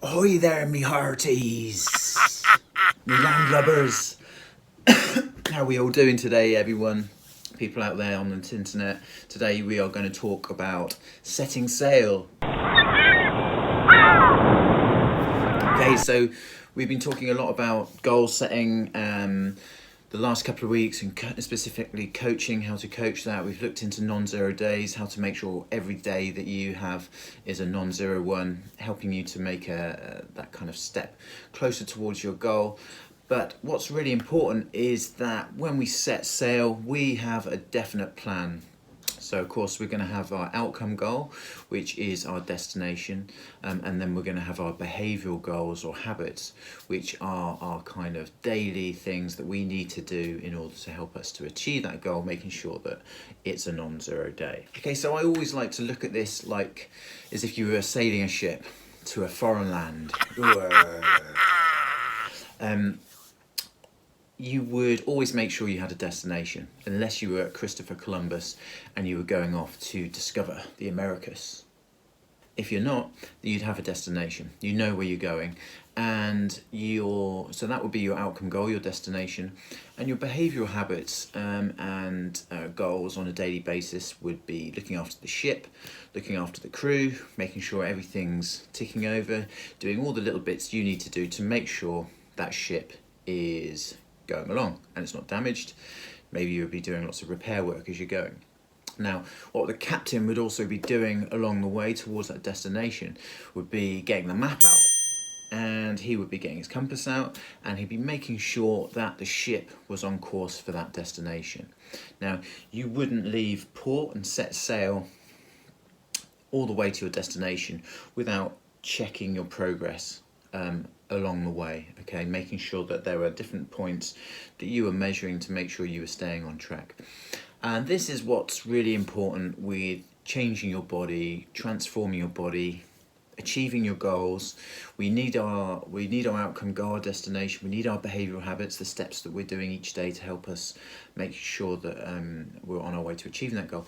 Ahoy there, me hearties, me landlubbers. How are we all doing today, everyone? People out there on the internet. Today we are going to talk about setting sail. Okay, so we've been talking a lot about goal setting the last couple of weeks, and specifically coaching, how to coach that. We've looked into non-zero days, how to make sure every day that you have is a non-zero one, helping you to make that kind of step closer towards your goal. But what's really important is that when we set sail, we have a definite plan. So of course we're going to have our outcome goal, which is our destination, and then we're going to have our behavioural goals or habits, which are our kind of daily things that we need to do in order to help us to achieve that goal, making sure that it's a non-zero day. Okay, so I always like to look at this like as if you were sailing a ship to a foreign land. You would always make sure you had a destination, unless you were Christopher Columbus and you were going off to discover the Americas. If you're not, you'd have a destination. You know where you're going, and so that would be your outcome goal, your destination, and your behavioural habits and goals on a daily basis would be looking after the ship, looking after the crew, making sure everything's ticking over, doing all the little bits you need to do to make sure that ship is going along and it's not damaged. Maybe you would be doing lots of repair work as you're going. Now, what the captain would also be doing along the way towards that destination would be getting the map out, and he would be getting his compass out, and he'd be making sure that the ship was on course for that destination. Now, you wouldn't leave port and set sail all the way to your destination without checking your progress along the way, okay, making sure that there are different points that you are measuring to make sure you are staying on track. And this is what's really important with changing your body, transforming your body, achieving your goals. We need our outcome goal, our destination. We need our behavioural habits, the steps that we're doing each day to help us make sure that we're on our way to achieving that goal.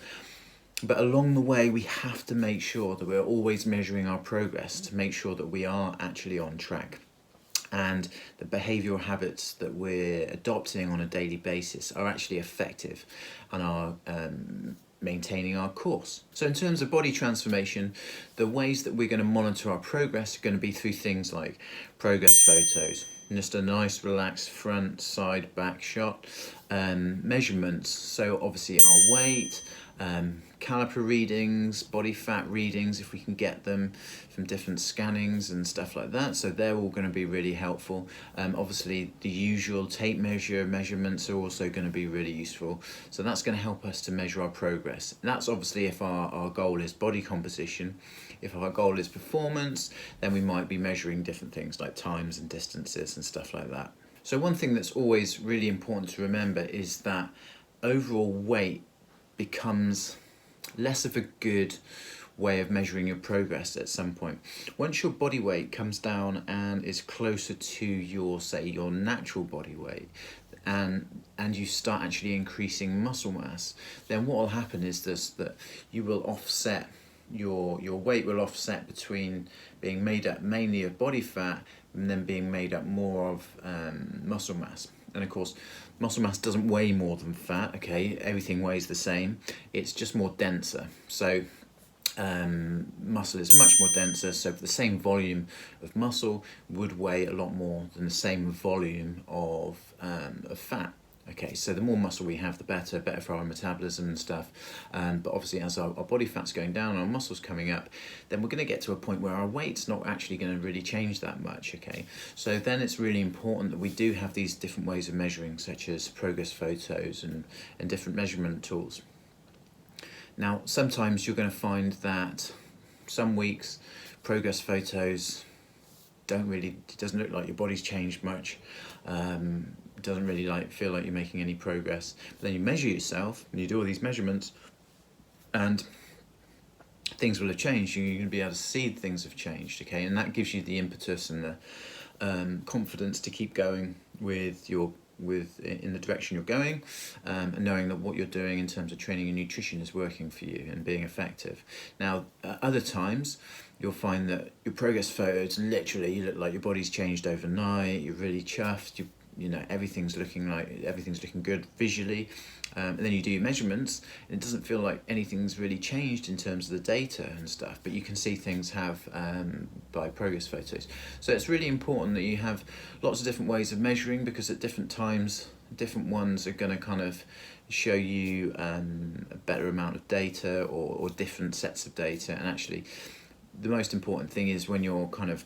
But along the way, we have to make sure that we're always measuring our progress to make sure that we are actually on track. And the behavioural habits that we're adopting on a daily basis are actually effective and are maintaining our course. So in terms of body transformation, the ways that we're going to monitor our progress are going to be through things like progress photos, just a nice relaxed front, side, back shot, measurements, so obviously our weight, caliper readings, body fat readings if we can get them from different scannings and stuff like that, so they're all going to be really helpful. Obviously the usual tape measurements are also going to be really useful, so that's going to help us to measure our progress. And that's obviously if our goal is body composition. If our goal is performance, then we might be measuring different things like times and distances and stuff like that. So one thing that's always really important to remember is that overall weight becomes less of a good way of measuring your progress at some point. Once your body weight comes down and is closer to your natural body weight, and you start actually increasing muscle mass, then what will happen is that you will offset your weight will offset between being made up mainly of body fat and then being made up more of muscle mass. And of course, muscle mass doesn't weigh more than fat, okay? Everything weighs the same. It's just more denser. So muscle is much more denser, so for the same volume of muscle would weigh a lot more than the same volume of fat. Okay, so the more muscle we have, the better for our metabolism and stuff. But obviously, as our body fat's going down, our muscles coming up, then we're going to get to a point where our weight's not actually going to really change that much. Okay, so then it's really important that we do have these different ways of measuring, such as progress photos and different measurement tools. Now, sometimes you're going to find that some weeks progress photos it doesn't look like your body's changed much. Doesn't really feel like you're making any progress. But then you measure yourself and you do all these measurements and things will have changed. You're going to be able to see things have changed, and that gives you the impetus and the confidence to keep going with your in the direction you're going, and knowing that what you're doing in terms of training and nutrition is working for you and being effective. Now, other times you'll find that your progress photos, literally, you look like your body's changed overnight. You're really chuffed. You know, everything's looking good visually, and then you do your measurements and it doesn't feel like anything's really changed in terms of the data and stuff, but you can see things have by progress photos. So it's really important that you have lots of different ways of measuring, because at different times different ones are going to kind of show you a better amount of data, or different sets of data. And actually the most important thing is, when you're kind of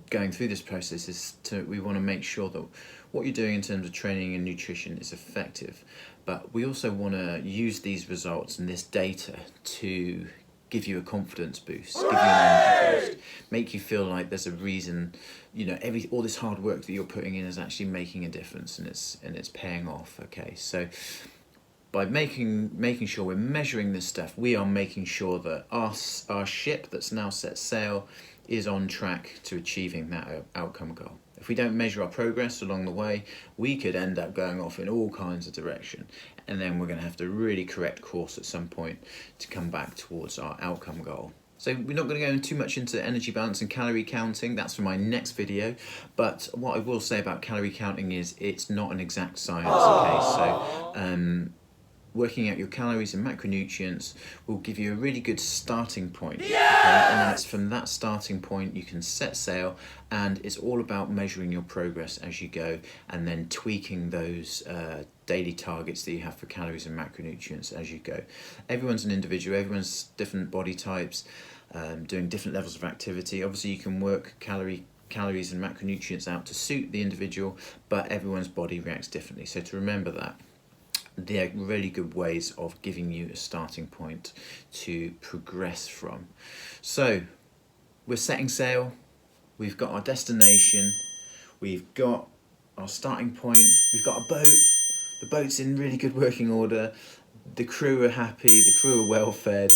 going through this process, is we want to make sure that what you're doing in terms of training and nutrition is effective, but we also want to use these results and this data to give you a confidence boost, give you an energy boost, make you feel like there's a reason, you know, all this hard work that you're putting in is actually making a difference, and it's paying off. Okay, so by making sure we're measuring this stuff, we are making sure that our ship that's now set sail is on track to achieving that outcome goal. If we don't measure our progress along the way, we could end up going off in all kinds of direction, and then we're going to have to really correct course at some point to come back towards our outcome goal. So we're not going to go too much into energy balance and calorie counting. That's for my next video. But what I will say about calorie counting is it's not an exact science. Okay, so working out your calories and macronutrients will give you a really good starting point. Okay? And then it's from that starting point you can set sail, and it's all about measuring your progress as you go, and then tweaking those daily targets that you have for calories and macronutrients as you go. Everyone's an individual, everyone's different body types, doing different levels of activity. Obviously you can work calories and macronutrients out to suit the individual, but everyone's body reacts differently. So to remember that, they're really good ways of giving you a starting point to progress from. So we're setting sail, we've got our destination, we've got our starting point, we've got a boat, the boat's in really good working order, the crew are happy, the crew are well fed,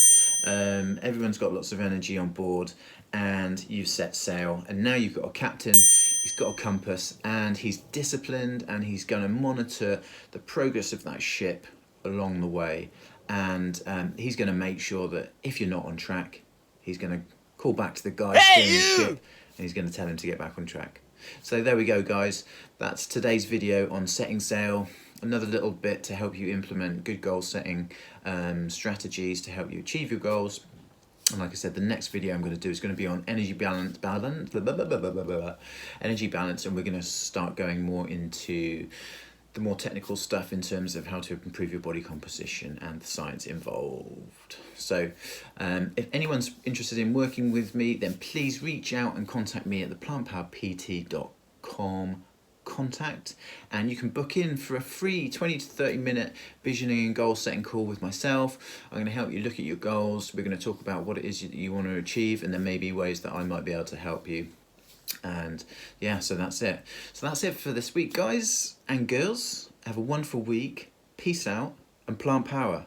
everyone's got lots of energy on board, and you've set sail. And now you've got a captain, he's got a compass, and he's disciplined, and he's going to monitor the progress of that ship along the way, and he's going to make sure that if you're not on track, he's going to call back to the guy steering the ship, and he's going to tell him to get back on track. So there we go, guys, that's today's video on setting sail. Another little bit to help you implement good goal setting strategies to help you achieve your goals. And like I said, the next video I'm going to do is going to be on energy balance, energy balance, and we're going to start going more into the more technical stuff in terms of how to improve your body composition and the science involved. So if anyone's interested in working with me, then please reach out and contact me at theplantpowerpt.com contact, and you can book in for a free 20 to 30 minute visioning and goal setting call with myself. I'm going to help you look at your goals. We're going to talk about what it is that you want to achieve, and there may be ways that I might be able to help you. And yeah, so that's it. So that's it for this week, guys and girls. Have a wonderful week. Peace out and plant power.